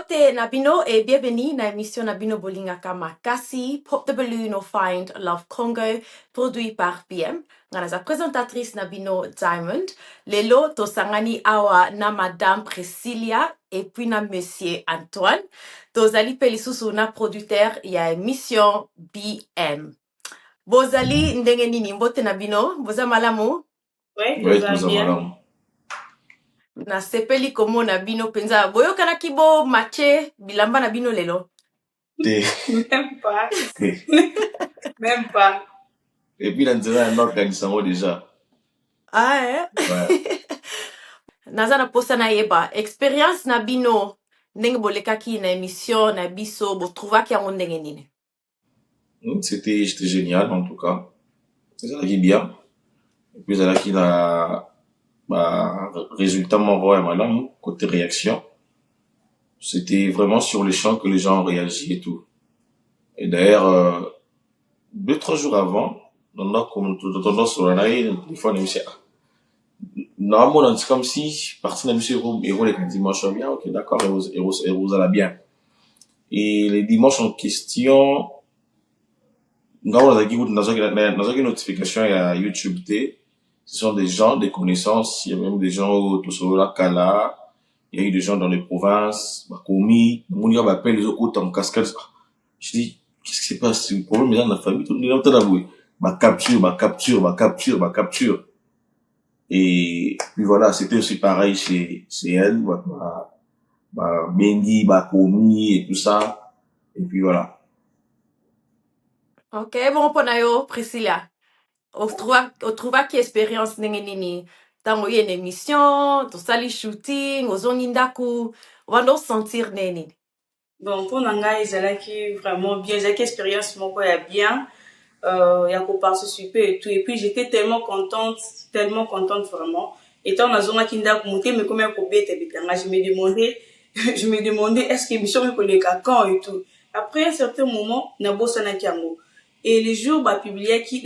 Mbote Nabino et bienvenue na émission Nabino Bolingaka Makasi, Pop the Balloon or Find Love Congo, produit par BM. Ngana za présentatrice Nabino Diamond. Lelo tosangani awa na Madame Priscilla et puis na Monsieur Antoine. Tozali pelisusu na producteur ya émission BM. Bozali ndenge nini Mbote Nabino, boza malamu? Oui, boza bien. Na sepeli komona bino penza boyoka na kibo matche bilamba na bino lelo. Même pas. Même pas. Et puis, on dirait un organisation déjà. Ah, Ouais. Naza na posa na yeba. Expérience na bino, ndenge bolekaki na émission na biso, bo trouvaki yango ndenge nini? C'était génial, en tout cas. Ça allait bien. Et puis, ça allait résultat, mon madame, côté réaction. C'était vraiment sur les champs que les gens ont réagi et tout. Et d'ailleurs, 2-3 jours avant, on a comme tout sur la des fois, on normalement, c'est comme si, partie de monsieur Héros les dimanches bien, ok, d'accord, Héros allait bien. Et les dimanches en question, dans une notification à YouTube, ce sont des gens, des connaissances, il y a même des gens au Tosolola Kala, il y a eu des gens dans les provinces, Bakomi, Mounia m'appelle les autres en cascade. Je dis, qu'est-ce qui se passe? C'est le problème, dans la famille, tout le monde est avoué. Capture. Et puis voilà, c'était aussi pareil chez elle, Bengi, Bakomi et tout ça. Et puis voilà. Ok, bon ponayo Priscilla. O trouva ki expérience ndenge nini? Tango ye une émission, to sali shooting, ozongi ndaku, wando sentir nini? Bon, pour Nanga, ils allaient vraiment bien. J'ai expérience, mon quoi, bien. Il y a qu'on participer et tout. Et puis, j'étais tellement contente vraiment. Étant dans la zone Kinda Kumute, mais comme un cobé, je me demandais, est-ce que l'émission me connaît quand et tout. Après un certain moment, Nabo Sanakiango. Et les jours, publié qui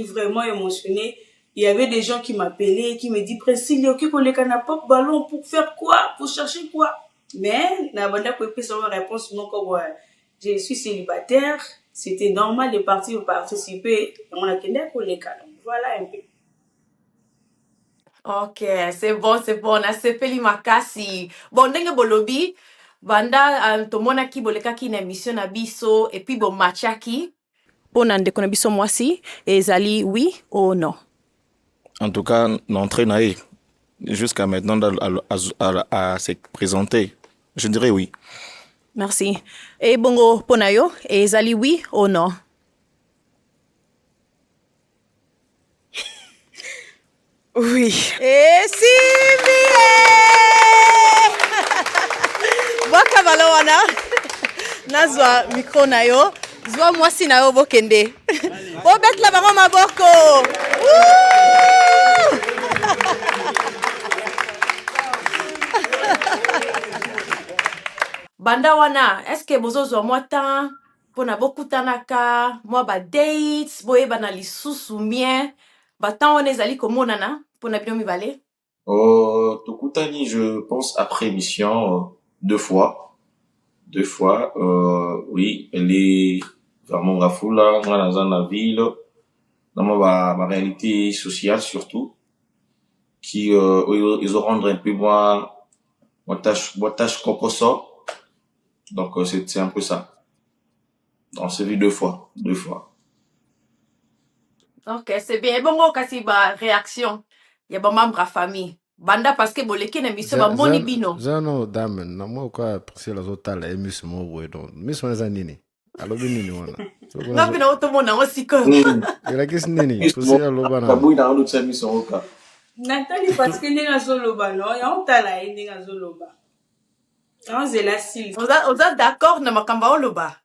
vraiment émotionné. Il y avait des gens qui m'appelaient, qui me disaient, Priscille, ok, qu'on les canapes ballon pour faire quoi? Pour chercher quoi? Mais, na banda ko epesa une réponse non comme je suis célibataire, c'était normal de partir participer on a kende ko leka. Voilà un peu. Ok, c'est bon, na sepeli makasi. Bon, ndenge bolobi, banda tomona ki boleka ki na émission na biso, et puis bon matchaki, pona ndeko na biso mwasi, ezali oui ou non? En tout cas, l'entrée naïe, jusqu'à maintenant, à se présenter, je dirais oui. Merci. Et bongo ponayo, ezali oui ou non? Oui. Et si Boka balawana. Nazwa micro na yo. Zwa mwasi na yo bokende. Bobet la bango maboko. Banda wana, est-ce que bozo zwa mwa temps pona bokutanaka, mwa ba dates, boye bana lisusu mien, ba temps wana ezali komonana pona bino mibale? Tokutani, je pense, après émission, 2 fois. Oui, elle est vraiment Rafula, dans la ville, dans ma réalité sociale surtout, qui, ils ont rendre un peu moi tâche composant. Donc, c'est un peu ça. On s'est vu 2 fois. Ok, c'est bien. Bongo kasi ba réaction. Ya ba membre famille. Banda parce que boleki na miso ba moni bino. Zano dame, na mo kwa Priscilla zotala emis mo wedo. Miss wana nini? Alobi nini wana? Na bina otomo na osiko. Ila kisi nini? Priscilla loba na. Tabu ina olu tsemi soka. Nathalie parce que ndinga zoloba no, ya ontala ndinga zoloba. On zela sil. Oza d'accord na makamba oloba.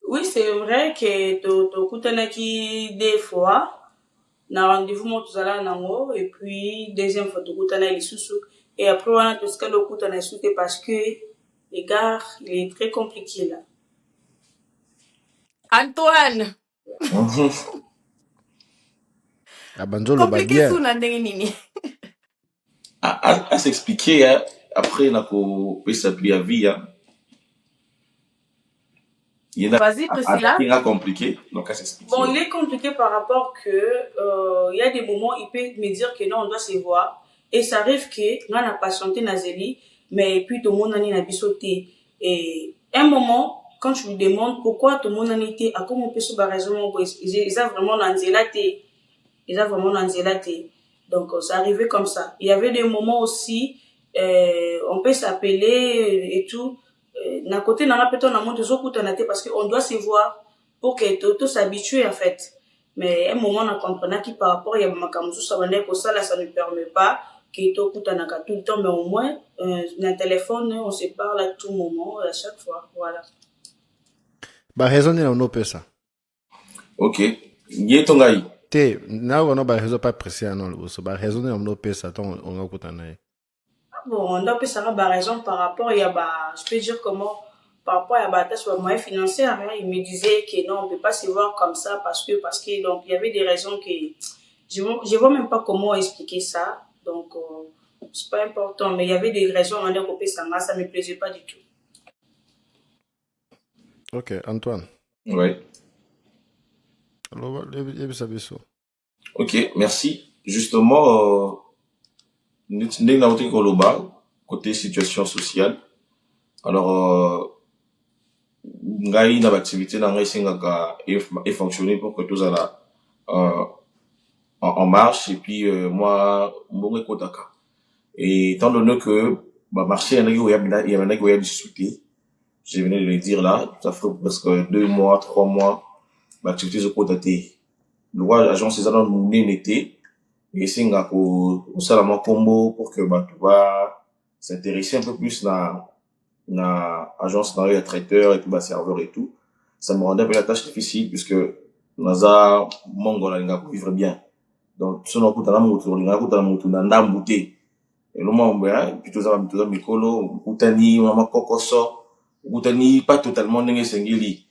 Oui, c'est vrai que to kutana ki 2 fois. Na rendez-vous mo tuzala nango et puis deuxième fois to kutana lisusu et après on a tout ce que le kutana lisusu parce que les gars, il est très compliqué là. Antoine. Abanzolo compliqué suna ndenge nini? À s'expliquer, hein, après, on a pris sa vie, hein. Il y a Vas-y, Priscilla. un compliqué, donc à s'expliquer. Bon, il est compliqué par rapport que il y a des moments il peut me dire que non, on doit se voir. Et ça arrive que on a patienté Nazeli, mais puis tout le monde n'a bisoté. Et un moment, quand je lui demande pourquoi tout le monde a été, à comment on peut se raison, ils ont vraiment l'anzélaté. Ils ont vraiment l'anzélaté. Donc, ça arrivait comme ça. Il y avait des moments aussi, on peut s'appeler et tout. D'un côté, on a peut-être un moment de parce qu'on doit se voir pour que tout s'habitue en fait. Mais à un moment, on comprenait que par rapport à Yabamakamusu, ça ne permet pas que tout le temps, mais au moins, un téléphone, on se parle à tout moment, à chaque fois. Voilà. Bah, raison ni no pesa. Ok. Yé tongai. Te, na ono ba raison pas précis non le so ba raison ni no pesa ton on ga kutana. Bon, on doit peut savoir par raison par rapport à je peux dire comment par rapport à la tâche moyen financière, hein, il me disait que non, on peut pas se voir comme ça parce que donc il y avait des raisons que je vois même pas comment expliquer ça. Donc c'est pas important, mais il y avait des raisons on a coupé ça me plaisait pas du tout. Ok, Antoine. Ouais. Alors, Ok, merci. Justement, côté situation sociale. Alors, ngai na activité na ngai singaka et fonctionner pour que tout ça là en marche et puis moi mbongo kotaka. Et étant donné que bah marché il y a qui discuté, je venais de le dire là, ça fait presque 2 mois, 3 mois, l'activité se cotaté. Le roi agence c'est ça dans mon été et singa ko salama combo pour que bah tu vas s'intéresser un peu plus na agence na ya traiteur et puis bah serveur et tout. Ça me rendait un peu la tâche difficile puisque naza mongola nga vivre bien. Donc sono kutana mutu na ndambuté. Et le moment puis tout ça mikolo kutani mama kokoso kutani pas totalement ndenge sengeli.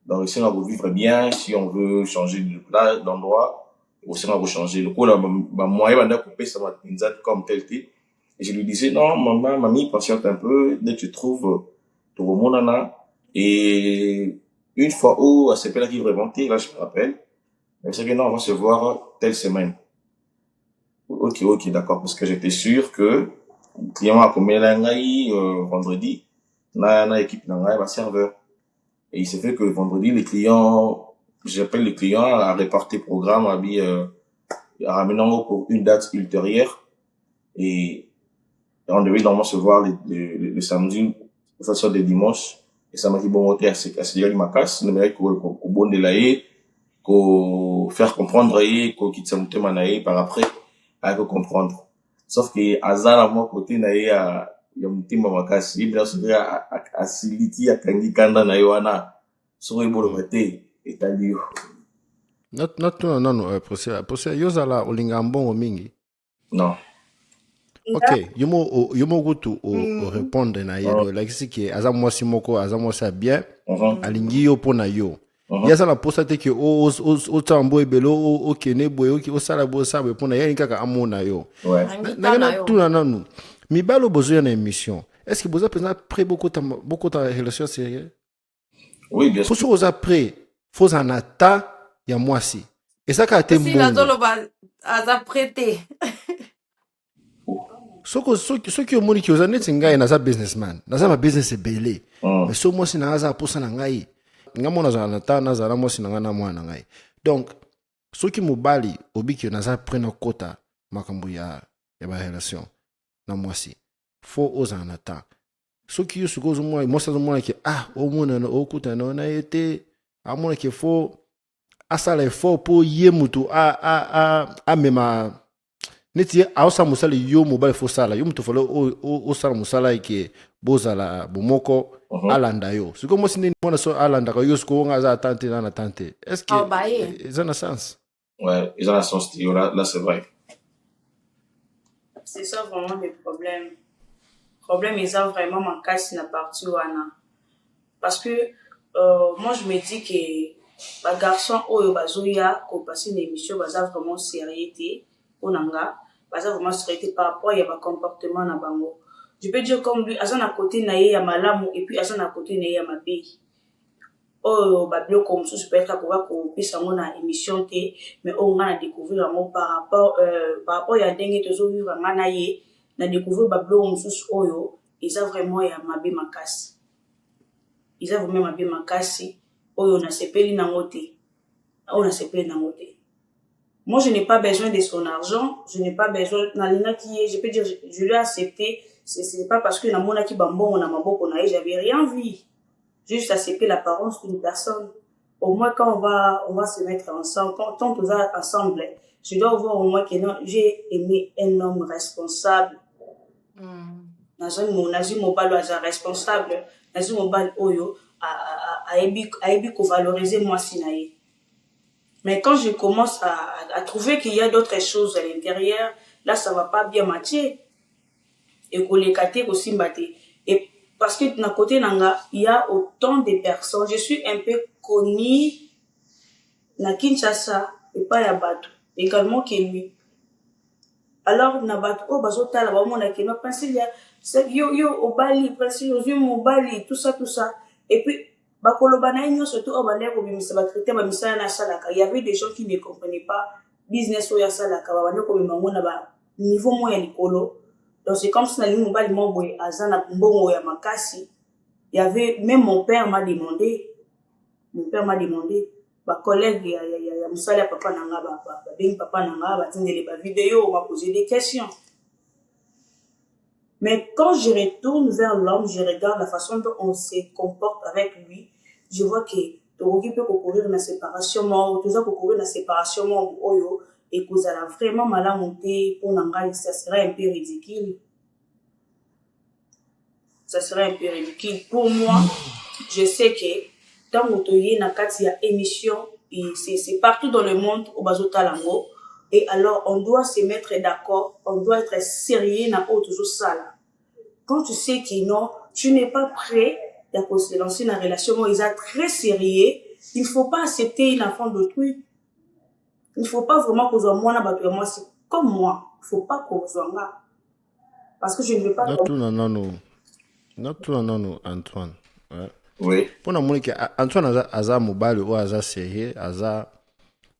Donc ici on va vivre bien si on veut changer de place d'endroit aussi on va changer le coup là bah moi banda couper ça va comme tel type. Et je lui disais non maman mamie patiente un peu dès que tu trouves tout le monde en a. Et une fois où c'est pas là qui vraiment là je me rappelle elle s'est dit non on va se voir telle semaine. Ok, d'accord, parce que j'étais sûr que le client a commis vendredi, na équipe va serveur. Et il s'est fait que vendredi, j'appelle les clients à répartir programme, à ramenant pour une date ultérieure. Et on devait normalement se voir le samedi, de façon des dimanches. Et ça m'a dit bon, ok, à ce dire, ma casse, le mec, qu'on bon délayer, qu'on faire comprendre, qu'on quitte sa manaï par après. À comprendre. Sauf que azala moi côté na ya mutima makasi ibra subira asiliti akangi kanda na yoana so ibolo mate etaliyo not non procès yozala olinga mbongo mingi non ok yomo gutu o répondre na yelo like siki aza mwasi moko aza mwasi bien alingi yo pona yo yasa la posa te ke o tambo ebelo o kene boy o sala bo sabe pona ya kaka amona yo na tuna nanu mi balo besoin na émission est-ce que vous avez prêt beaucoup de relations sérieuses oui bien sûr faut vous après faut en ata ya mwasi et ça ka te mbongo si la zolo ba aza prêté soki omoni ki oza neti ngai naza businessman naza ma business ebele mais so mwasi na aza posa na ngai nga mona za na ta nazala mwasi na nga na mwana ngai donc soki mobali obiki naza prena kota makambo ya ba relation na mwasi fo oza na ta soki yo suko zo mwana mwasi zo mwana ki o mona na okuta na ete amona ki fo asala effort po ye mutu a mema neti aosa musala yo mobali fo sala yo mutu falo o sala musala ke bozala bomoko alanda yo siko mo sini mona so alanda ka yo siko nga za tante na tante est-ce que ils ont un sens ouais ils ont un sens là c'est vrai c'est ça vraiment le problème ils ont vraiment ma casse na partie wana parce que moi je me dis que ba garçon oyo bazoya ko passer une émission baza vraiment sérieux onanga baza vraiment sérieux par rapport ya ba comportement na bango. Je peux dire comme lui, azan à côté naïe ya malamu et puis azan à côté naïe ya mabé. oh bablo comme ça peut être pour pisa ngona émission té mais on a découvrir par rapport ya ndenge tozo vivre ngana ye na découvrir bablo comme ça oyo ils a vraiment ya mabe makasi ils a vraiment mabe makasi oyo na sepeli na ngote on a sepeli na ngote. Moi, je n'ai pas besoin de son argent, je n'ai pas besoin, je peux dire, je l'ai accepté, c'est pas parce que na mona ki bambon, on a maboko na j'avais rien vu. Juste accepter l'apparence d'une personne. Au moins, quand on va se mettre ensemble, quand on va ensemble, je dois voir au moins que non, j'ai aimé un homme responsable. Nazi mobile oyo responsable, nazi mobile oyo a ko valoriser moi sinaye. Mais quand je commence à trouver qu'il y a d'autres choses à l'intérieur, là, ça va pas bien matcher. Et qu'on les kate, qu'on simbate. Et parce que d'un côté, il y a autant de personnes. Je suis un peu connue na Kinshasa et pas à Batu. Également que lui. Alors, na Batu, oh, bazota, là, on a qui m'a pensé, yo, au Bali, pensé, au Bali, tout ça. Et puis, surtout il y avait des gens qui ne comprenaient pas business oya salaka niveau moya likolo. Donc c'est comme si na mobile moboy azana mbongo ya makasi. Il y avait même mon père m'a demandé ba collègue ya musala papa nanga ba bing papa nanga ba tindele ba vidéo m'a posé des questions. Mais quand je retourne vers l'homme, je regarde la façon dont on se comporte avec lui, je vois que Toroki peut courir dans la séparation, tout ça peut courir dans la séparation, oyo, et que ça a vraiment mal à monter pour n'engager, ça serait un peu ridicule. Ça serait un peu ridicule. Pour moi, je sais que dans mon toyer, na kati ya émission, c'est partout dans le monde, au bazo talango. Et alors, on doit se mettre d'accord, on doit être sérieux dans autre chose là. Quand tu sais que non, tu n'es pas prêt à se lancer dans une relation, ils sont très sérieux, il ne faut pas accepter une enfant d'autrui. Il ne faut pas vraiment que moi, c'est comme moi. Il ne faut pas qu'on soit là. Parce que je ne veux pas... Not tout Antoine. Ouais. Oui. Pour nous montrer Antoine aza mobile ou aza sérieux, aza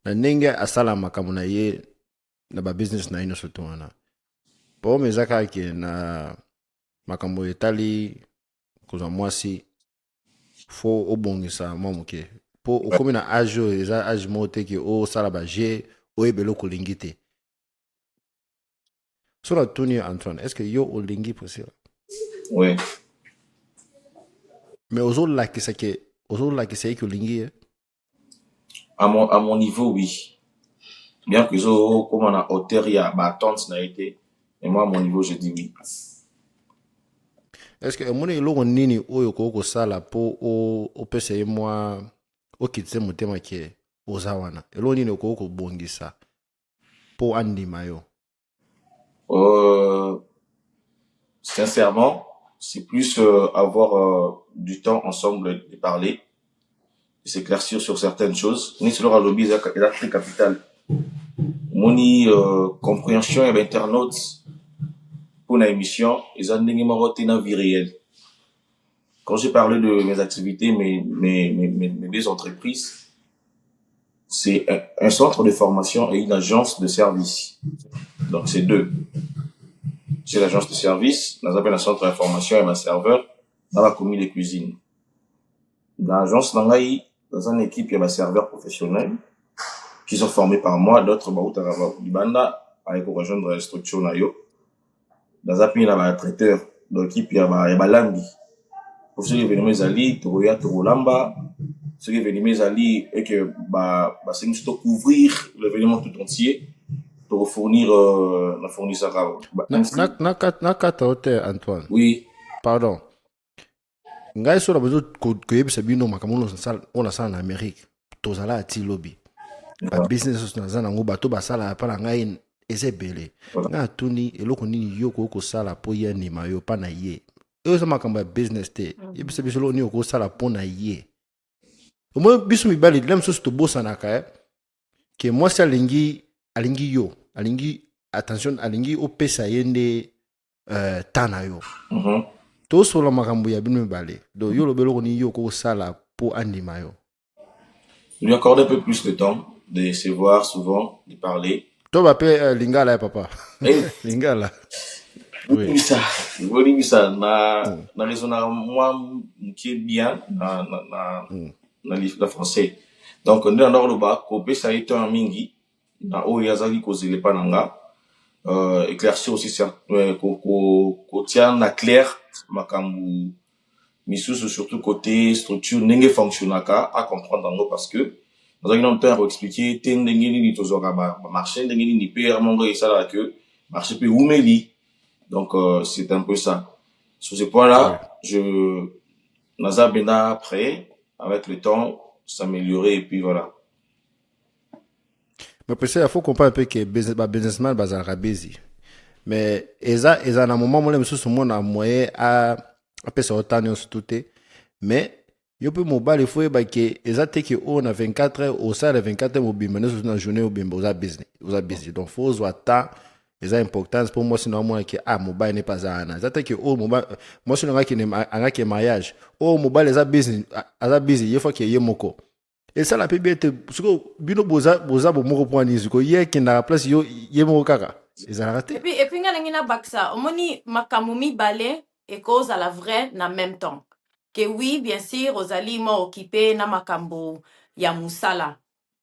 na ndenge asala makambo na ye na ba business na ino surtout wana. Pour mes zaka ke na makambo etali kozwa mwasi fo obongisa momuke. Po okomi na age eza age mote ke o sala ba je o ebelo kolingi te. Sur la tournée Antoine, est-ce que yo olingi possible? Oui. Mais aux autres là qui c'est que lingi À mon niveau, oui. Bien que zo comme on a hauteur il y a ma tante n'a été, et moi à mon niveau je dis oui. Est-ce que mon elo nini oyo ko sala po o pese moi o kitse motema ke ozawana elo nini ko bongisa po andima yo? Sincèrement, c'est plus avoir du temps ensemble de parler, de s'éclaircir sur certaines choses. Ni c'est leur lobby est très capital. Moni compréhension et internautes pour une émission, ils ont une vie réelle. Quand j'ai parlé de mes activités, mes entreprises, c'est un centre de formation et une agence de service. Donc c'est deux. J'ai l'agence de service, nous avons un centre d'information et un serveur dans la commune de cuisine. Dans l'agence, dans une équipe, il y a un serveur professionnel qui sont formés par moi, d'autres, avec rejoindre la structure. Dans un pays, il y a un traiteur. Dans l'équipe, il y a un langue. Pour ceux qui viennent mes alliés, Toroya, Torolamba, ceux qui viennent mes alliés, et que, c'est une histoire couvrir l'événement tout entier. Pour fournir la fournisseur. Nakata hotel Antoine. Oui. Pardon. Ngai so la bezo ko yebisa bino makamulo on sala na Amérique. Tozala ati lobby. Ba business na zana ngo bato basala pa na ngai ezebele. Na tuni eloko nini yo ko sala po ye ni mayo pa na ye. E so makamba business te. Yebisa biso lo ni ko sala po na ye. Au moins biso mi bali lem so to bossa na ka ke moi ça alingi yo. Alingi attention alingi opesa yende tana yo. To solo makambo ya bino bale. Do yo lobelo ni yo ko sala pour Andy Mayo. Lui accorder un peu plus de temps, de se voir souvent, de parler. Toi, tu appelles Lingala, papa. Eh, Lingala. oui, ça. Oui, ça. Na raison moi qui est bien na français. Donc on est en ordre bas, copé ça a été un mingi. Na o yazali ko zile pananga. Éclaircir aussi certain ko tient na clair makambu misusu surtout côté structure nenge fonctionnaka à comprendre ngo parce que dans un temps expliquer ten ndenge ni tozora ba marché ndenge ni pe mongo et ça là que marché pe oumeli. Donc c'est un peu ça. Sur ce point-là, je Naza Bena après avec le temps s'améliorer et puis voilà. Mais peut-être il faut comprendre un peu que businessman bazalaka busy. Mais eza na moment mo le mususu mo na moyen à pesa otani surtout te. Mais yo pe mobile faut ba que eza te que on a 24 heures au ça 24 heures mobile mais sur une journée au bimbo za busy. Donc faut soit temps eza importance pour moi sinon moi que mobile n'est pas ana. Eza te que mobile moi sinon nga que mariage. Mobile eza busy il faut que yemoko. Et ça la peut bien être parce que bino boza bomoko point niziko ye qui na place yo yemoko kaka. Eza raté. Et puis nga ngina baksa omoni makamumi balé et cause à la vraie na même temps. Que oui, bien sûr, Rosalie m'a occupé na makambo ya musala.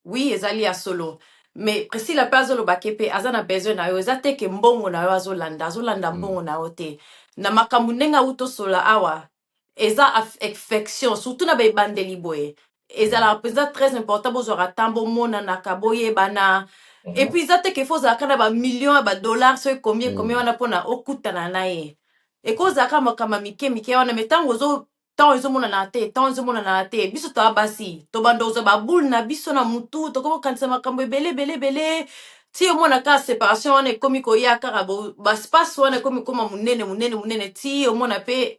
Oui, ezali ya solo. Mais précis la place lo bakepe azana besoin na yo ezate ke mbongo na yo azolanda mbongo na yo te. Na makambo nenga uto sola awa eza affection surtout na be bandeli boye. Ezala représente très important bozora tambo mona na kaboye bana. Et puis ezate ke faut zakana ba millions ba dollars so combien wana pona okutana na ye. Et cause akama kama mike wana metango zo tant ezomona na te biso to abasi to bandozo ba boule na biso na mutu to ko kanisa makambo bele ti omona ka séparation wana ekomi ko ya kaka ba space wana ekomi koma munene ti omona pe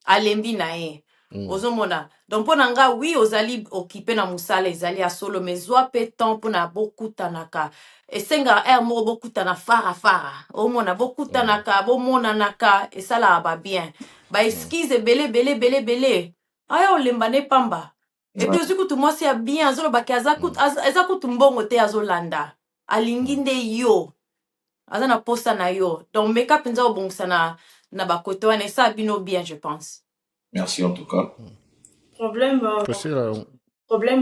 alembi na ye ozomona donc pona nga oui ozali occupé na musala ezali ya solo mais zwa pe temps pona bokutanaka esenga moko bokutana fara omona bokutanaka bomonanaka esala ba bien ba esquisse belé aya olemba ne pamba et puis aussi kutu mwasi ya bien azolo baki aza kutu mbongo te azolanda alingi nde yo aza na posa na yo donc meka penza obongisa na bakote wana esa bino bien je pense. Merci en tout cas. Problème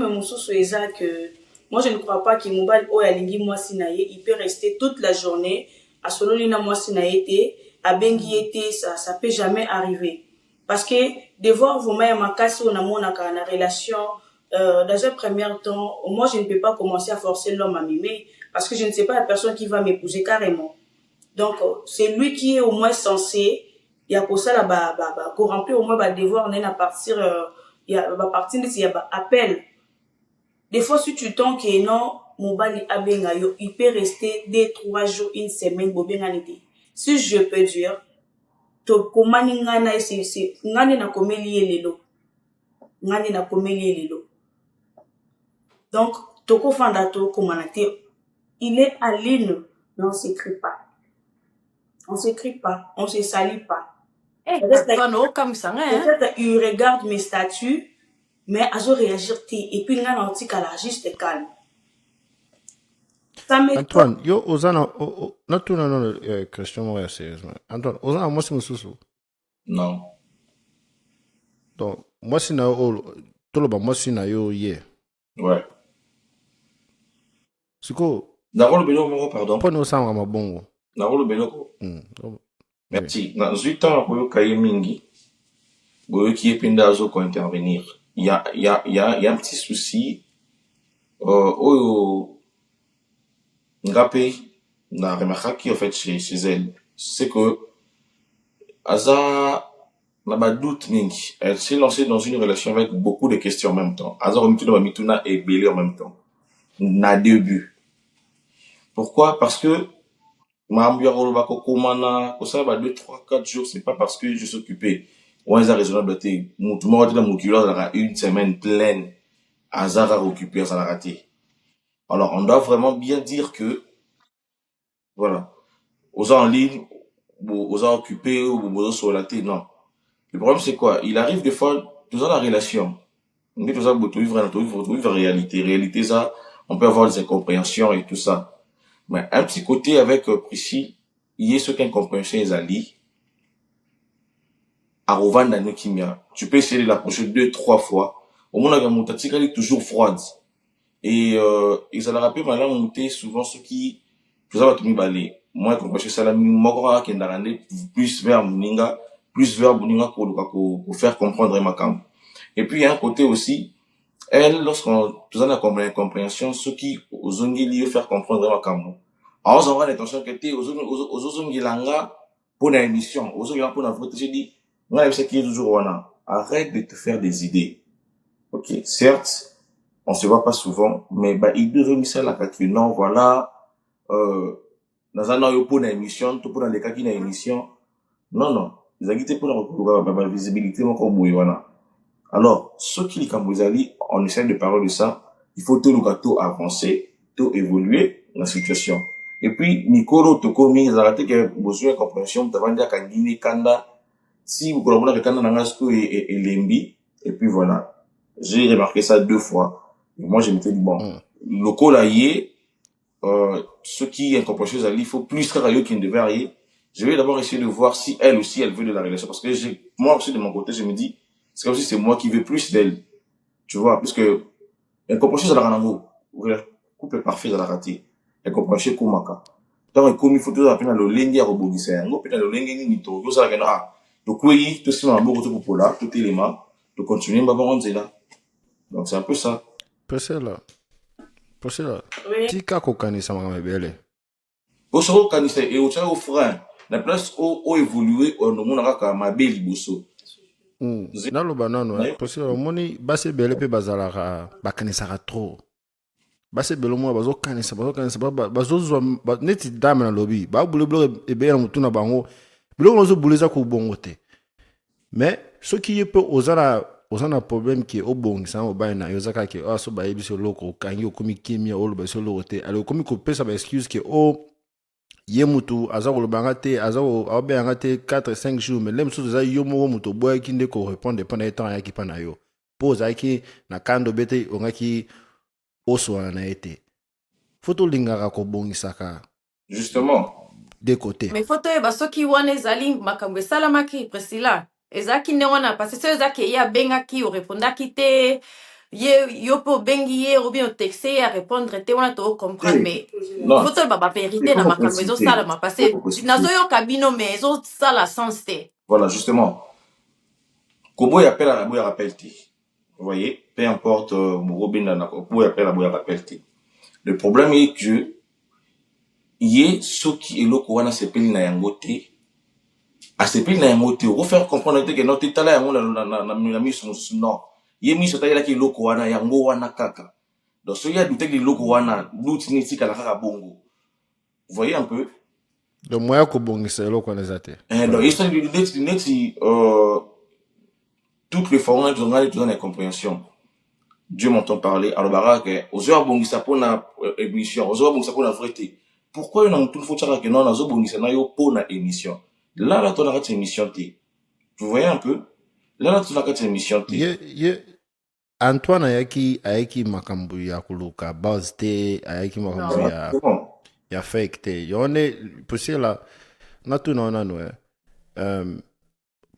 mosusu eza que moi je ne crois pas que mobile o alingi mwasi na ye il peut rester toute la journée à sololi na mwasi na ye te abengi ye te ça peut jamais arriver parce que devoir vous mettre ma casse on a mon na relation dans un premier temps moi je ne peux pas commencer à forcer l'homme à m'aimer parce que je ne sais pas la personne qui va m'épouser carrément donc c'est lui qui est au moins censé il y a pour ça là qu'on remplit au moins devoir on est à partir il y a partir de il y a appel des fois si tu tends que non mobile abenga yo il peut rester 2-3 jours une semaine bobenga nité si je peux dire to komani ngana c'est ngani na komeli lelo donc toko fanda to komanate il est à l'île mais on s'écrit pas on se salit pas peut-être il regarde mes statuts mais azo réagir et puis ngana otikala juste calme. Antoine, yo ozana non question moi sérieusement. Antoine, ozana moi mususu. Non. Donc moi si na toloba moi si na yo ye. Ouais. Siko D'abord le bélo pardon. Pas nous sama mabongo. D'abord le bélo. Merci. Na 8 ans pour kaye mingi. Boyo qui est penda azo ko intervenir. Il y a un petit souci Ngapé na remarqué en fait chez elle c'est que Aza n'a pas doute mingi elle s'est lancée dans une relation avec beaucoup de questions en même temps Aza remituna mituna et belé en même temps na début pourquoi parce que ma ambiance rolobako komana ko ça ba 2 3 4 jours c'est pas parce que je suis occupé on est raisonnable te mutu mo de mukilo dans une semaine pleine Aza occupé ça l'a raté. Alors, on doit vraiment bien dire que, voilà, aux en ligne, aux en occupés, ou aux solatés, non. Le problème, c'est quoi? Il arrive des fois, dans la relation, Mais tout ça, tu vivre réalité. Réalité, ça, on peut avoir des incompréhensions et tout ça. Mais un petit côté avec Priscille, il y a ce qu'incompréhension est ali. À Rovanda, tu peux essayer de l'approcher 2-3 fois. Au moins, la moutatique, elle est toujours froide. Et ça leur rappelle maintenant monter souvent ceux qui, tout ça va tout balai. Moi, quand je suis salami, moi, qui est plus vers Muninga, pour faire comprendre ma cam. Et puis, il y a un côté aussi, elle, lorsqu'on, tout ça, la compréhension, ceux qui, aux ongili, faire comprendre ma cam. Alors, on aura l'intention que t'es aux ongilanga, pour la émission, aux ongilanga pour la vote, j'ai dit, moi, je sais qui est toujours wana. Arrête de te faire des idées. Ok, certes, on se voit pas souvent, mais bah, il devrait mettre ça là, que non, voilà, dans un an, pour une émission, tout pour dans les cas qui n'a émission. Non, non. Ils ont quitté pour la visibilité, mon comme voilà. Alors, ceux qui, comme vous allez, on essaie de parler de ça, il faut tout le gâteau avancer, tout évoluer dans la situation. Et puis, Nicolo, Tokomi, ils ont arrêté que besoin de compréhension, t'as vendu à Kandini, Kanda, si vous collaborez avec Kanda, Nangasco et Lembi, et puis voilà. J'ai remarqué ça 2 fois. Et moi, je m'étais dit, bon, le col là, ceux qui incompréhension, il faut plus travailler qu'il ne devait arriver. Je vais d'abord essayer de voir si elle aussi, elle veut de la relation. Parce que moi aussi, de mon côté, je me dis, c'est comme si c'est moi qui veux plus d'elle. Tu vois, parce que, incompréhension, ça la rend le couple parfait, ça la raté. Incompréhension, kumaka. Donc, comme il faut tout la peine, le lengi à rebondir. Peut-être le lengi ni to, ça la ah. Donc, oui, tout ça, beaucoup pour là, tout élément, de continuer, bah, bon, on là. Donc, c'est un peu ça. Priscilla. Oui. Tika kokanisa makamebele. Osoko kanisa et au tchao frein. La place où évoluer, on nous n'a ma belle bosso. Naloba nano, Priscilla, omoni base bele pe bazalaka bakanisaka trop. Base bele mo bazo kanisa bazo zwa neti dame na lobby. Ba bulebule ebe na mutuna bango. Biloko ozo buleza ko bongo te. Mais ce qui peut osana problème qui est au bon ça au bain na yozaka ki aso ba yebiso loko kangi okomi kimia olo ba so lokote ale okomi ko pesa ba excuse que o yemutu azako lobanga te azako abanga te 4-5 jours mais lem so za yomo muto boy ki ndeko répondre pendant étant ya ki pana yo pose aki na kando bete ongaki oso na été photo lingaka ko bongisaka Justement. de côté mais photo e basoki wana ezali makambo esalamaki Priscilla ezalaki nde wana parce que ezalaki ye abengaki orépondaki te yo mpe obengi ye obi otexte ye arépondre te wana tocomprendre mais photo e bavérité na makambo ezosalama parce que nazoyoka bino mais ezosala sens te. Voilà, justement. Kobo y appelle à la boya rappelle te. Vous voyez, peu importe Robin Kobo y appelle à la boya rappelle te. Le problème est que yé ce qui est le wana sepeli na yangote a sepeli na yangote refaire comprendre que notre état là yango na mission non yé mission ta ki loko wana yango wana kaka donc ce y a douté que loko wana doute ni tika la kaka bongo. Vous voyez un peu donc moya ko bongisa loko na zate donc histoire du net toutes les formes de l'incompréhension. Dieu m'entend parler alors baraka aux heures bongisa pour na émission aux heures bongisa pour la vérité. Pourquoi on a tout faut que non nazo bonisa na yo pour na émission là tu as une émission t vous voyez un peu là tu as une émission t ye Antoine ayaki makambu ya kuluka buzz te ayaki makambu ya fake te yone Priscilla natu naona no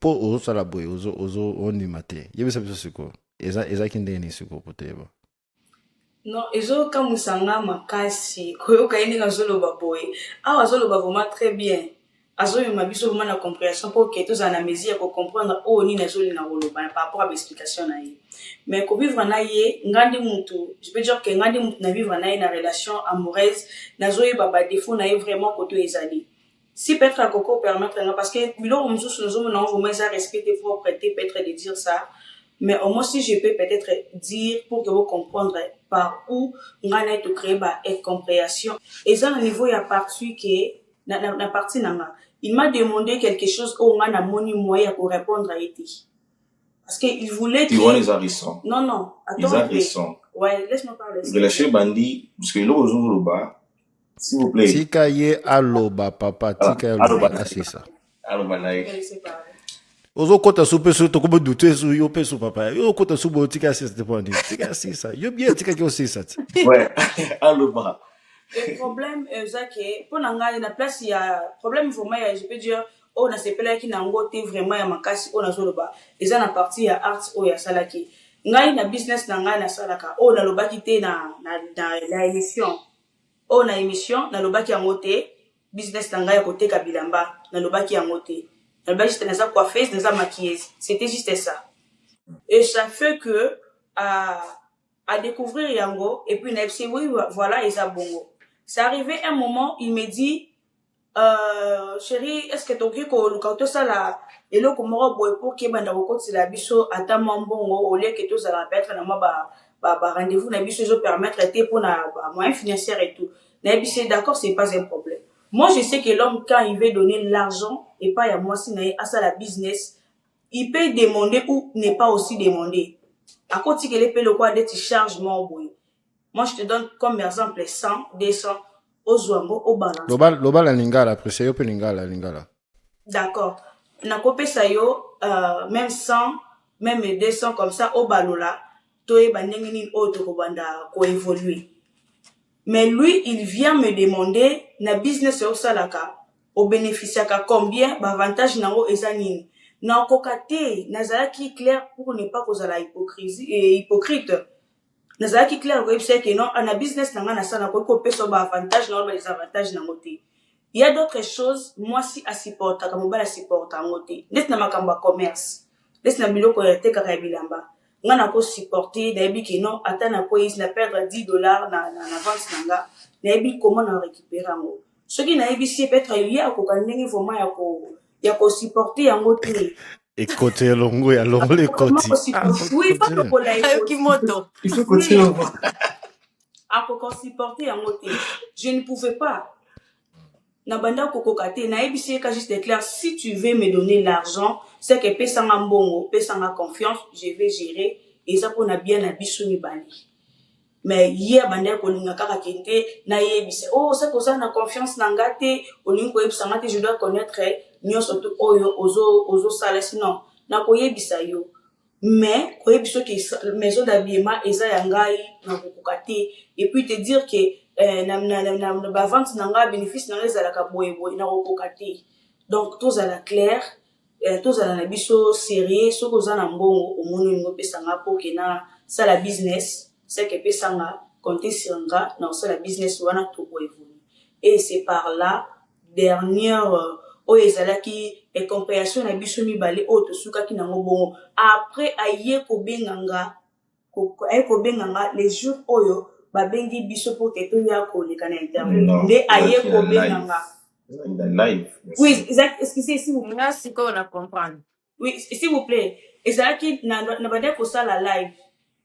po ozo sala boy ozo onima te yebisa biso siko eza kindeni siko poteba non ezokamusanga makasi koyoka ye ndenge azoloba boye awa azoloba vraiment très bien azoyoma biso vraiment na compréhension mpo ke tozala na mesure ya kocomprendre oyo nini azolinga koloba par rapport à baexplication na ye mais kovivre na ye ngandi mutu je peux dire que ngandi mutu na vivre na ye na relation amoureuse nazoyeba badefo na ye vraiment koto ezali si peut-être akoko permettre nga parce que biloko mosusu nazomona ngo vraiment eza respecté pour prêter peut-être de dire ça. Mais au moins, si je peux peut-être dire pour que vous compreniez par où on a été créé une compréhension. Et ça, au niveau, il y a partie qui na partie nanga. Il m'a demandé quelque chose où on a moni moyen pour répondre à été. Parce qu'il voulait que... Tu vois les harissons. Non. Les harissons. Ouais, laisse-moi parler. De la chez Bandi, parce que là, aux Loba, s'il vous plaît. Tika ye aloba, papa. Tika ye aloba, c'est ça. Aloba, là. Ozo kota super so to como douter so yo peso papa. Yo kota so bo tika assist de poni. Tika assist. Yo bien tika ki assist. Ouais, allo bas. Le problème, c'est pour n'engager la place, il y a problème vraiment, je peux dire, on a ces pelles qui n'ont pas vraiment à ma casse, on a sur le bas. Et ça, la partie à art, ou à salaki. Ngai na business n'engager na salaka. On a le bas qui était na la émission. On a émission, na le bas qui a monté, business n'engager côté kabilamba, na le bas qui a monté. Na le bas juste na sa coiffeuse, na sa maquilleuse. C'était juste ça. Et ça fait que, à découvrir Yango, et puis, oui, voilà, et ça bongo. C'est arrivé un moment, il me dit, chérie, est-ce que tu as que ça là, et là, comme on va pour qu'il y ait un recours de la bicho, à ta maman, au lieu que tout ça va être rendez-vous, na bicho, je permettre de pour na moyen financier et tout. Na bicho, d'accord, c'est pas un problème. Moi, je sais que l'homme, quand il veut donner l'argent, et pas à moi, si na à ça la business, il peut demander ou n'est pas aussi demander. À côté que les paye le quoi d'être chargement au bout. Moi, je te donne comme exemple 100, 200, au Zouango, au balance. Loba la lingala, après yo pe lingala. D'accord. Na kopé ça yo, même 100, même 200 comme ça, au balola, toi, bandengini autre ko banda, ko évoluer. Mais lui, il vient me demander, na business au salaka, au bénéficiaire combien, avantage na o ezanini. Na kokate, na zalaki clair pour ne pas causer la hypocrite. Nazaki clair ko yebisa que non ana business nanga na sana ko peso ba avantage na ba les avantages na ngote. Il y a d'autres choses moi si à supporta comme ba la supporta ngote. Net na makamba commerce. Net na biloko ya te ka bilamba. Ngana ko supporter da yebi que non atana ko is na perdre $10 na vente nanga. Na yebi comment na récupérer ngo. Ce qui na yebi si peut-être ya ko kandengi vraiment ya ko supporter ngote. Écoute, longo ya longo les côtés. Oui, pas pour la Kimoto. Il faut continuer. À quoi supporter en côté. Je ne pouvais pas. Nabanda kokokate, na ebisi ka juste clair, si tu veux me donner l'argent, c'est que pesanga mbongo, pesanga confiance, je vais gérer et ça pour na bien na biso mi bani. Mais hier banda ko linga kaka kente na yebisi. Oh, c'est que ça na confiance na ngate, o lingo ebisa ngate je dois connaître nyoso to oyo ozo sala sinon na ko yebisa yo. Mais ko yebiso ki maison d'habillement eza ya ngai na kokokate et puis te dire que na ba vente na nga bénéfice na nga ezala ka boye na kokokate. Donc tous à la clair, tous à la biso sérieux, so ko za na mbongo o moni ngo pesa nga po ke na sala business, c'est que pesa nga compter sur nga na sala business wana to boye. Et c'est par là dernière oyo ezalaki compréhension na biso mibale oyo tosukaki nango bongo après aye kobenganga les jours oyo babengi biso po ke toya koleka na interview nde aye kobenganga live. Oui, excusez s'il vous plaît. Merci qu'on a comprendre. Oui, s'il vous plaît. Ezalaki na bande ko sala live.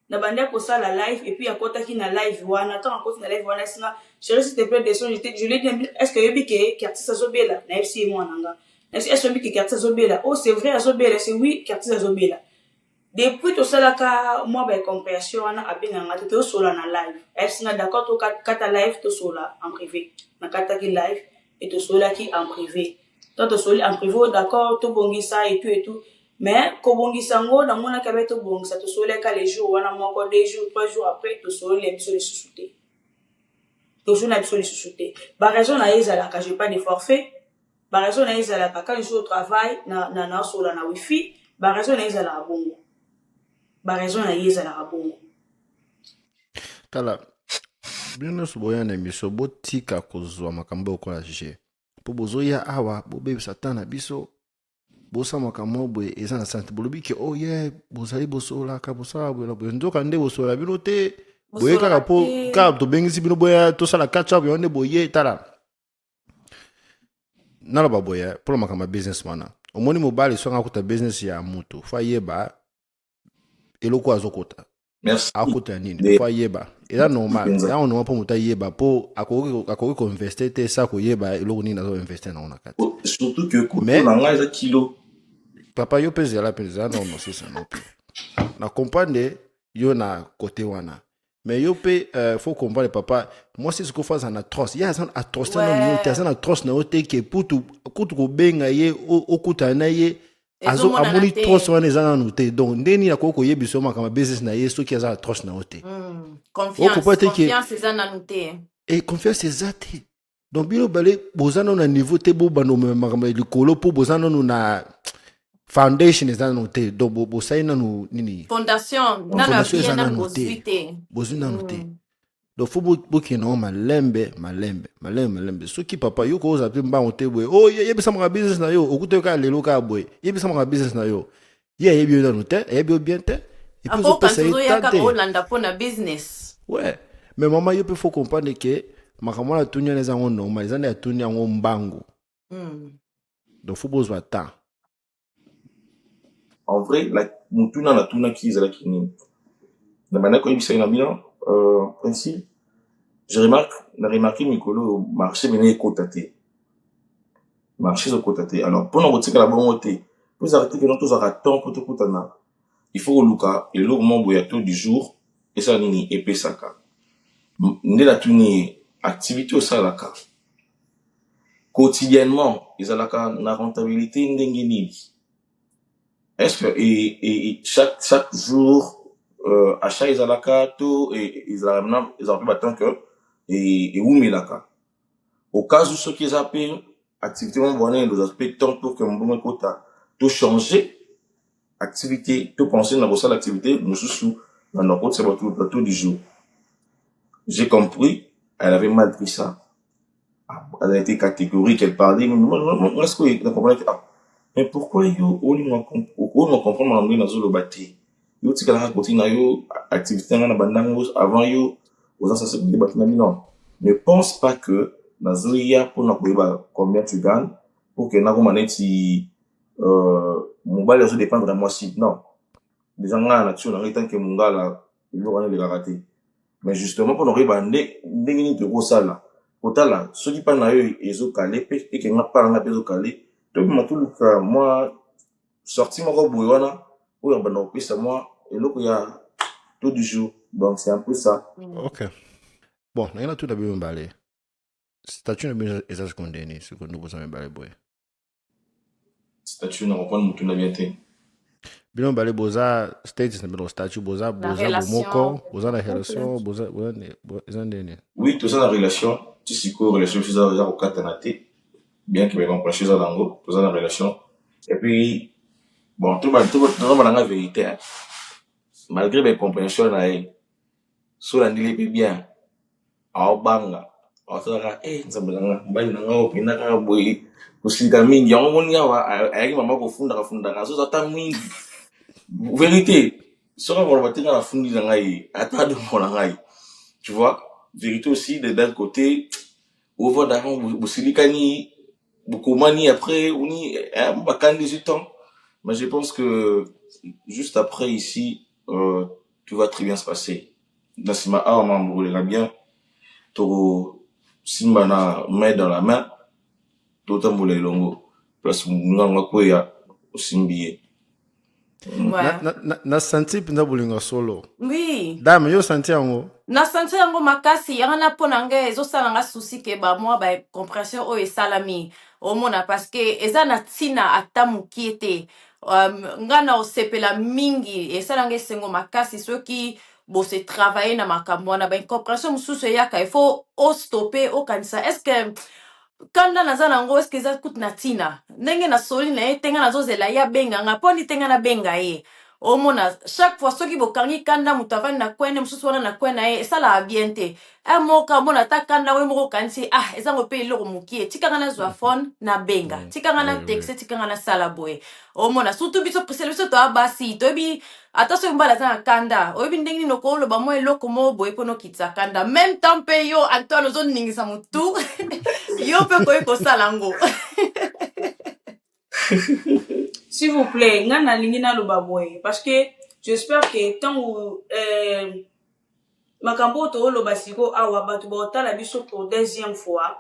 Na bande ko sala live et puis akotaki na live wana tant akoti na live wana sina chérie s'il te plaît des sons je lui dis est-ce que yobi ke artiste azobela na FC moi nanga est-ce que yobi ke artiste azobela oh c'est vrai azobela c'est oui que artiste azobela depuis to sala ka moi ba compréhension wana abenganga to sola na live FC na d'accord to kata live to sola en privé na kata ki live et to sola ki en privé tant to sola en privé d'accord to bongisa et tout mais kobongisa ngo na mona ka beto bongisa to sola ka les jours wana moko 2 jours 3 jours après to sola les biso les sous-souté. Toujours na biso les sous-souté. Ba raison na ezala ka j'ai pas de forfait. Ba raison na ezala ka quand je suis au travail na sola na wifi, ba raison na ezala bongo. Ba raison na ezala bongo. Tala bino suboya na miso botika kozwa makambo ko la jije. Po bozoya awa bobe satana biso bosa makambo boye eza na santé bolobi ke oh yeah bozali bosola ka bosala bola boye ndoka nde bosola bino te boye kaka po ka to bengisi bino boya to sala catch up yonde boye tala nala ba boya pour makambo business mana omoni mobali so ngakota business ya mutu fa yeba eloko azokota Merci. akota nini fa yeba eza normal ya on no po muta yeba po akoki ko investir te sa ko yeba eloko nini azo investir na ona kati Surtout que mais nanga eza kilo papa yo pesa la pesa non c'est ça non plus na comprendre yo na côté wana mais yo pe faut comprendre papa moi c'est ce qu'on fait en atroce il y a un atroce non il y a un atroce na ote que pour tout ko benga ye okuta na ye amoni trust wana eza nanu te donc ndeni akoki koyebisa yo makambo business na ye soki aza na trust na yo te confiance eza nanu te confiance eza te donc bino bale boza nanu na niveau te bobanda omema makambo ya likolo mpo boza nanu na foundation eza nanu te donc bosali nanu nini fondation eza nanu te bozwi nanu te donc fo bokende ngo malembe soki papa yo koza mpe mbango te boye yebisa maka business na yo okuta yo kaka lelo kaka boye yebisa maka business na yo ye ayebi yo nanu te ayebi yo bien te epuis ozopesa ye ta te ouais mais mama yo mpe fo comprendre ke makambo wana atuni wana eza yango normal eza nde atuni yango mbangu donc fo bozwa temps en vrai mutuna natunaki ezalaki nini na banda koyebisa ye na bino principe j'ai remarqué mikolo marché bene ekota te marché ezokota te alors mpona kotikala bongo te po ezalaka te keno tozalaka temps mpo tokutana il faut koluka eloko moko boye ya taux du jour esala nini epesaka nde natuni ye activité osalaka quotidiennement ezalaka na rentabilité ndenge nini est-ce que et chaque jour achat ezalaka to ezalaka mpe batant que ewumelaka au cas où soki eza mpe activité moko wana elozaka mpe temps pour que mbongo ekota to changer activité to penser na kosala activité mosusu na nakotisa bato du jour. J'ai compris, elle avait mal pris ça. Elle a été catégorique, elle parlait, moi est-ce que comprenez mais pourquoi yo oli mo comprendre ma na zolo bati yo tikala ka continue yo activité na bandango avant yo aux anciens de bâtiment non ne pense pas que na zoya pour na koyeba combien tu gagnes pour que na ko maneti mobile ça dépend de moi si non les gens là nature na tant que mungala il aura les raté mais justement pour nous koyeba ndenge de kosala kotala soki pa na yo ezo calé et que na pa na pezo calé donc moi sorti mon boy wana ou en bande pisa moi et là il y a tout du jour donc c'est un peu ça. OK bon na ina tout da bien balé statut na bien eza condamné ce que nous besoin balé boy statut na reprendre mutu na bien te bien balé boza status na bien statut boza bomoko boza na relation boza eza ndene oui tout ça la relation tu sais quoi relation c'est ça au katanaté bien que mes compréhensions à l'ango tout ça la relation et puis bon tout la vérité hein. Malgré mes compréhensions là sur la ndile bien au banga au saka nzambelanga mbali nanga opina ka boy kusika mingi yango moni awa ayaki mama kofunda kaso zata mingi vérité sera pour batinga la fundi ngai ata de mon ngai tu vois vérité aussi de l'autre côté au voit d'avant bosilikani Boukoumani après on y bakan 18 ans mais je pense que juste après ici tout va très bien se passer Nasima Arma m'brûlera bien to simba na main dans la main to tamboule longo place nganga koya osimbiye na senti pinda bulinga solo oui dame yo senti yango na senti yango makasi yana pona nga ezosala nga susi ke ba moi ba compréhension o esalami omona parce que eza na tina ata mokie te nga na osepela mingi esala nga esengo makasi soki bose travailler na makambo wana ba incompréhension mosusu eyaka il faut ostopper okanisa est-ce que kanda naza nango est-ce que eza kutu na tina ndenge na soli na ye tenga nazozela ya benga nga poni tenga na benga ye omona chaque fois soki bokangi kanda mutu avandi na kwene mosusu wana na kwene na ye esalaka bien te moka omona ata kanda we moko okanisi ezango mpe eloko mokie tikanga nazwa phone na benga tikanga na texte tikanga na sala boye omona surtout biso prisele biso toya basi toyebi ata soki mbala aza na kanda oyebi ndenge nini okoloba mwa eloko moko boye mpo nokitisa kanda même temps mpe yo Antoine ozoningisa motu yo mpe koyi kosala ngo s'il vous plaît nga nalingi naloba boye parce que j'espère que ntango makambo tooloba siko awa bato baotala biso pour deuxième fois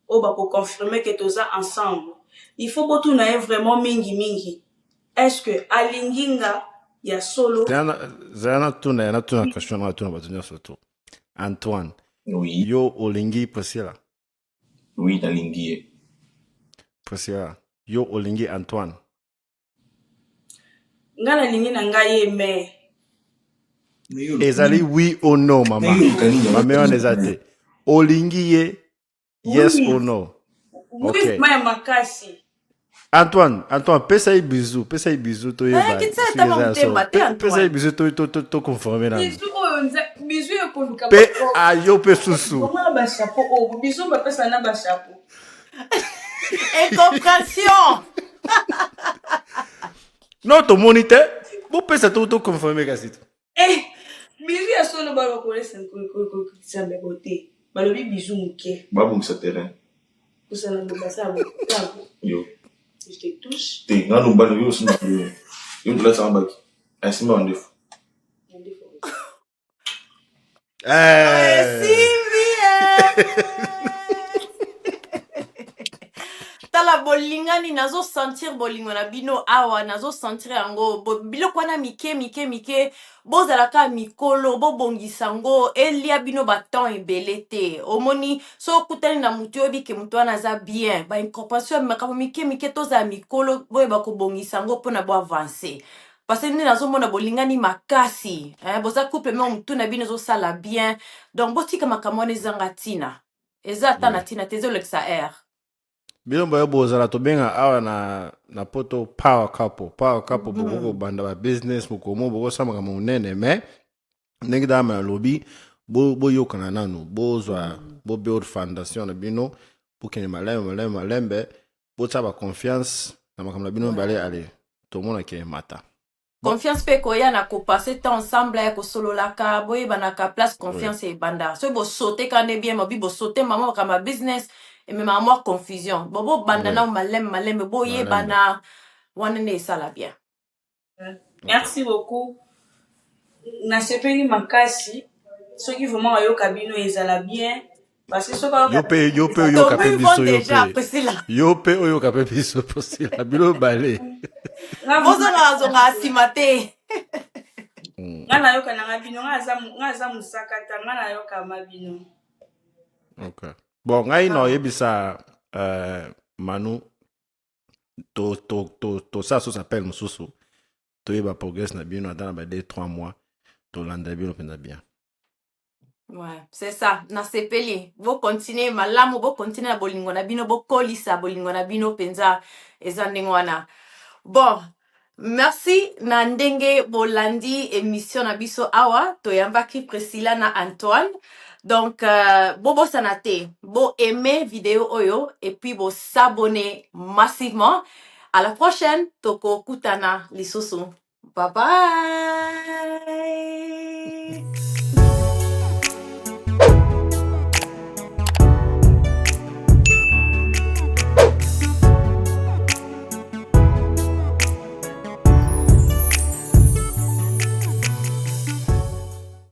oyo bakoconfirme que toza ensemble il faut botuna ye vraiment mingi est-ce que alingi nga ya solo zana tuna question na tuna bato nyonso to Antoine oui yo olingi Priscilla oui nalingi ye Priscilla yo olingi Antoine nga nalingi na ngai mais ezali oui ou non mama mame wana eza te olingi ye yes oui ou non oui ok ma ya makasi Antoine pesa ye bisou toyeba kitsa soki etama eza ya motema solo te pesa ye Antoine. bisou toconforme nano bizu oyo bizu ekoluka mpe ayo mpe susu omona bachapeau oyo bizu bapesa na bachapeau Incompréhension. non tomoni te bopesa toconforme kasi to bizu ya solo balokolesa kokokisa mbeko te balobi bizu moke babongisa terrain kosala mbobasaabo yo je te touche te nga lumbano yo osimba yo ndolasa baki asimba bandefu Tala bolingani nazo sentir bolingo na bino awa nazo sentir yango biloko wana mike bozalaka mikolo bobongisa ngo elia bino baton ebele te omoni so okutani na mutu oyebi ke mutu wana aza bien baincorporation ya makambo mike tozala mikolo boyeba kobongisa ngo mpona boavanse parce nde nazomona bolingani makasi boza couple me mutu na bino ezosala bien donc botika makambo wana ezanga ntina eza ata na ntina te ezolekisa air bilombo oyo bozala tobenga awa na poto power couple bokoko banda ba business mokomo bokosala makambo monene me ndenge dama nalobi boyokana nanu bozwa bobuild fondation na bino bokende malembe botia baconfiance na makambo na bino mibale ale tomona ke mata confiance pe koya na kopase temps ensemble ya kosololaka boyebanaka place confiance ebanda so bosote kande bien mobi bosote mama bakamba business ememaka mwa confusion bobanda na malembe boyebana wana nde esala bien merci beaucoup nasepeli makasi soki vraiment oyoka bino ezala bien parce que soki yo pe oyoka pe biso yo pe oyoka pe biso posila bilo bale bozonga nsima te nga nayoka nanga bino nga aza mosakata nga nayoka ma bino okay. Bon ngai na oyebisa manu tosala so sapele mosusu toyeba progrès na bino ata na ba 2-3 mois tolanda bino mpenza bien. Ouais, c'est ça. Nasepeli. Bo continue malamu, bo continue na bolingo na bino, bo kolisa bolingo na bino penza eza ndenge wana. Bon, merci na ndenge bolandi émission na biso awa toyambaki Priscilla na Antoine. Donc bo sanate, bo aimer vidéo oyo et puis bo s'abonner massivement. À la prochaine, toko kutana lisusu. Bye bye.